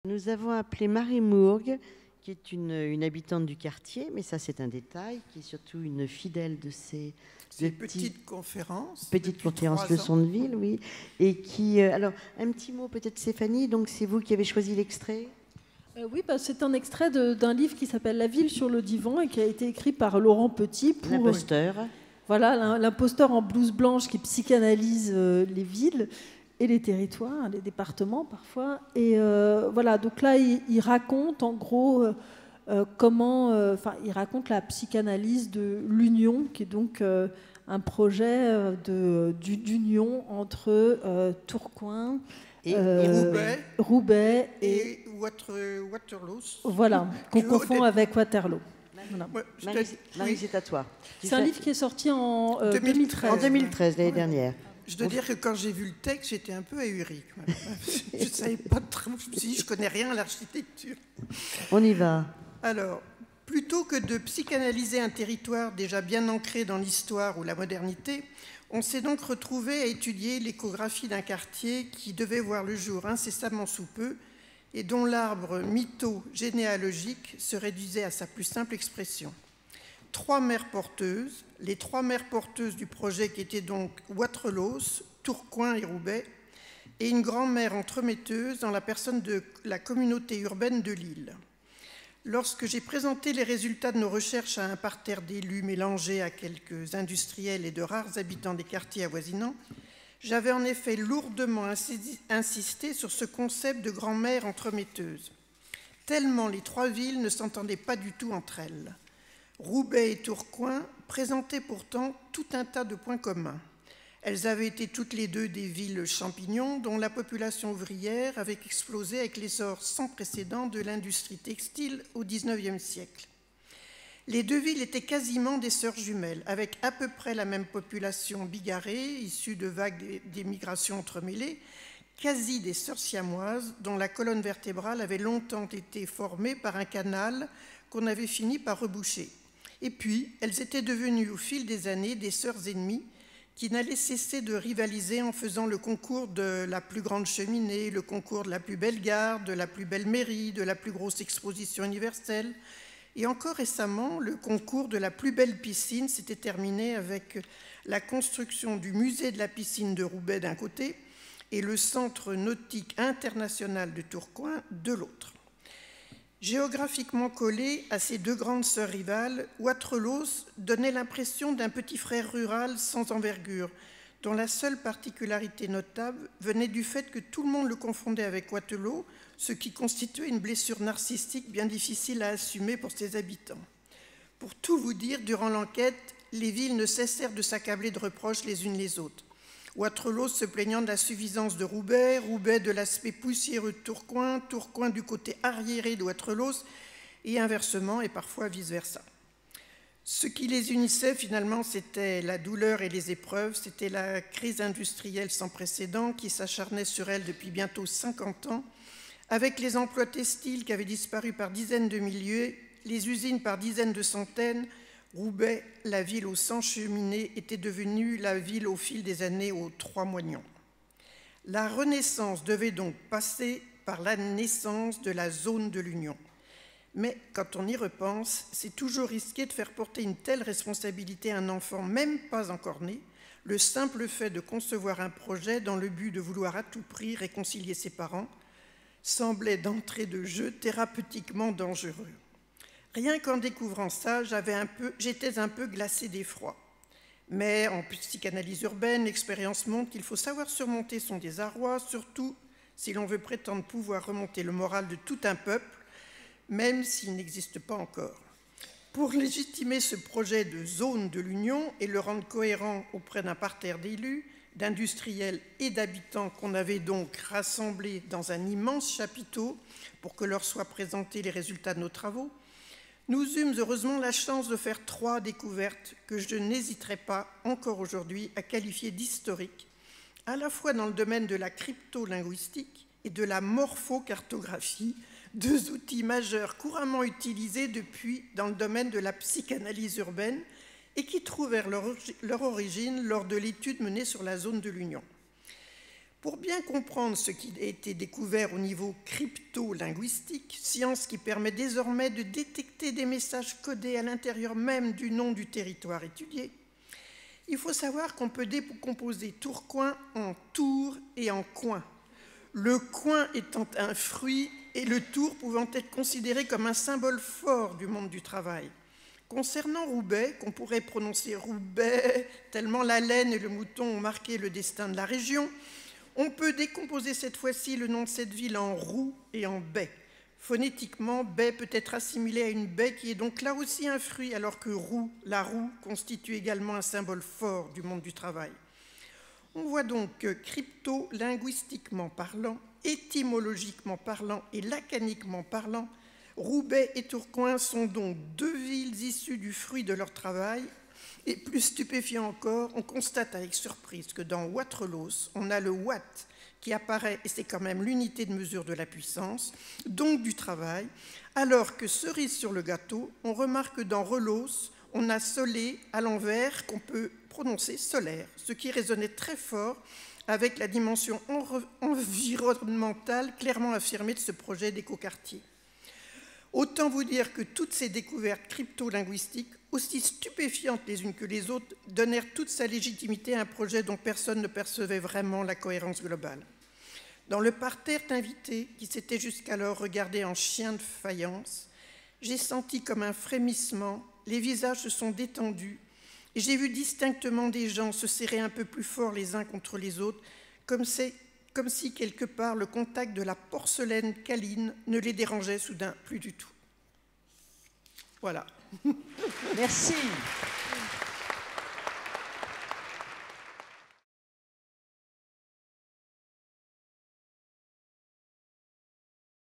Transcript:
Nous avons appelé Marie Mourgue, qui est une habitante du quartier, mais ça c'est un détail, qui est surtout une fidèle de ces petites conférences. Petites conférences leçons de ville, oui. Et qui, alors, un petit mot peut-être Stéphanie, donc c'est vous qui avez choisi l'extrait? Oui, c'est un extrait d'un livre qui s'appelle La ville sur le divan et qui a été écrit par Laurent Petit. L'imposteur. Voilà, l'imposteur en blouse blanche qui psychanalyse les villes et les territoires, les départements parfois. Et voilà, donc là, il raconte en gros comment... il raconte la psychanalyse de l'union, qui est donc un projet d'union entre Tourcoing... Et Roubaix et Waterloo. Voilà, qu'on confond avec Waterloo. Voilà. Marie, c'est à toi. C'est un livre qui est sorti en 2013. En 2013, l'année dernière. Je dois dire que quand j'ai vu le texte, j'étais un peu ahuri. Je ne savais pas trop. Je me suis dit, je ne connais rien à l'architecture. On y va. Alors, plutôt que de psychanalyser un territoire déjà bien ancré dans l'histoire ou la modernité, on s'est donc retrouvé à étudier l'échographie d'un quartier qui devait voir le jour incessamment sous peu et dont l'arbre mytho-généalogique se réduisait à sa plus simple expression. 3 mères porteuses, les 3 mères porteuses du projet qui étaient donc Waterloo, Tourcoing et Roubaix, et une grand-mère entremetteuse dans la personne de la communauté urbaine de Lille. Lorsque j'ai présenté les résultats de nos recherches à un parterre d'élus mélangés à quelques industriels et de rares habitants des quartiers avoisinants, j'avais en effet lourdement insisté sur ce concept de grand-mère entremetteuse, tellement les 3 villes ne s'entendaient pas du tout entre elles. Roubaix et Tourcoing présentaient pourtant tout un tas de points communs. Elles avaient été toutes les deux des villes champignons dont la population ouvrière avait explosé avec l'essor sans précédent de l'industrie textile au XIXe siècle. Les 2 villes étaient quasiment des sœurs jumelles, avec à peu près la même population bigarrée, issue de vagues d'émigration entremêlées, quasi des sœurs siamoises, dont la colonne vertébrale avait longtemps été formée par un canal qu'on avait fini par reboucher. Et puis, elles étaient devenues au fil des années des sœurs ennemies, qui n'allaient cesser de rivaliser en faisant le concours de la plus grande cheminée, le concours de la plus belle gare, de la plus belle mairie, de la plus grosse exposition universelle. Et encore récemment, le concours de la plus belle piscine s'était terminé avec la construction du musée de la piscine de Roubaix d'un côté et le centre nautique international de Tourcoing de l'autre. Géographiquement collé à ces 2 grandes sœurs rivales, Waterloo donnait l'impression d'un petit frère rural sans envergure, dont la seule particularité notable venait du fait que tout le monde le confondait avec Waterloo, ce qui constituait une blessure narcissique bien difficile à assumer pour ses habitants. Pour tout vous dire, durant l'enquête, les villes ne cessèrent de s'accabler de reproches les unes les autres. Waterloo se plaignant de la suffisance de Roubaix, Roubaix de l'aspect poussiéreux de Tourcoing, Tourcoing du côté arriéré de Waterloo, et inversement, et parfois vice-versa. Ce qui les unissait finalement, c'était la douleur et les épreuves, c'était la crise industrielle sans précédent qui s'acharnait sur elles depuis bientôt 50 ans, avec les emplois textiles qui avaient disparu par dizaines de milliers, les usines par dizaines de centaines. Roubaix, la ville aux 100 cheminées, était devenue la ville au fil des années aux 3 moignons. La Renaissance devait donc passer par la naissance de la zone de l'Union. Mais quand on y repense, c'est toujours risqué de faire porter une telle responsabilité à un enfant, même pas encore né, le simple fait de concevoir un projet dans le but de vouloir à tout prix réconcilier ses parents semblait d'entrée de jeu thérapeutiquement dangereux. Rien qu'en découvrant ça, j'étais un peu glacée d'effroi. Mais en psychanalyse urbaine, l'expérience montre qu'il faut savoir surmonter son désarroi, surtout si l'on veut prétendre pouvoir remonter le moral de tout un peuple, même s'il n'existe pas encore. Pour légitimer ce projet de zone de l'Union et le rendre cohérent auprès d'un parterre d'élus, d'industriels et d'habitants qu'on avait donc rassemblés dans un immense chapiteau pour que leur soient présentés les résultats de nos travaux, nous eûmes heureusement la chance de faire 3 découvertes que je n'hésiterai pas encore aujourd'hui à qualifier d'historiques, à la fois dans le domaine de la cryptolinguistique et de la morphocartographie, 2 outils majeurs couramment utilisés depuis dans le domaine de la psychanalyse urbaine et qui trouvèrent leur origine lors de l'étude menée sur la zone de l'Union. Pour bien comprendre ce qui a été découvert au niveau crypto-linguistique, science qui permet désormais de détecter des messages codés à l'intérieur même du nom du territoire étudié, il faut savoir qu'on peut décomposer Tourcoing en tour et en coin. Le coin étant un fruit et le tour pouvant être considéré comme un symbole fort du monde du travail. Concernant Roubaix, qu'on pourrait prononcer Roubaix, tellement la laine et le mouton ont marqué le destin de la région, on peut décomposer cette fois-ci le nom de cette ville en roue et en baie. Phonétiquement, baie peut être assimilée à une baie qui est donc là aussi un fruit, alors que la roue constitue également un symbole fort du monde du travail. On voit donc que crypto-linguistiquement parlant, étymologiquement parlant et lacaniquement parlant, Roubaix et Tourcoing sont donc deux villes issues du fruit de leur travail. Et plus stupéfiant encore, on constate avec surprise que dans Wattrelos, on a le watt qui apparaît, et c'est quand même l'unité de mesure de la puissance, donc du travail, alors que cerise sur le gâteau, on remarque que dans Relos, on a solé à l'envers qu'on peut prononcer solaire, ce qui résonnait très fort avec la dimension environnementale clairement affirmée de ce projet d'écoquartier. Autant vous dire que toutes ces découvertes crypto-linguistiques, aussi stupéfiantes les unes que les autres, donnèrent toute sa légitimité à un projet dont personne ne percevait vraiment la cohérence globale. Dans le parterre d'invités, qui s'était jusqu'alors regardé en chien de faïence, j'ai senti comme un frémissement, les visages se sont détendus, et j'ai vu distinctement des gens se serrer un peu plus fort les uns contre les autres, comme si quelque part le contact de la porcelaine câline ne les dérangeait soudain plus du tout. Voilà. Merci.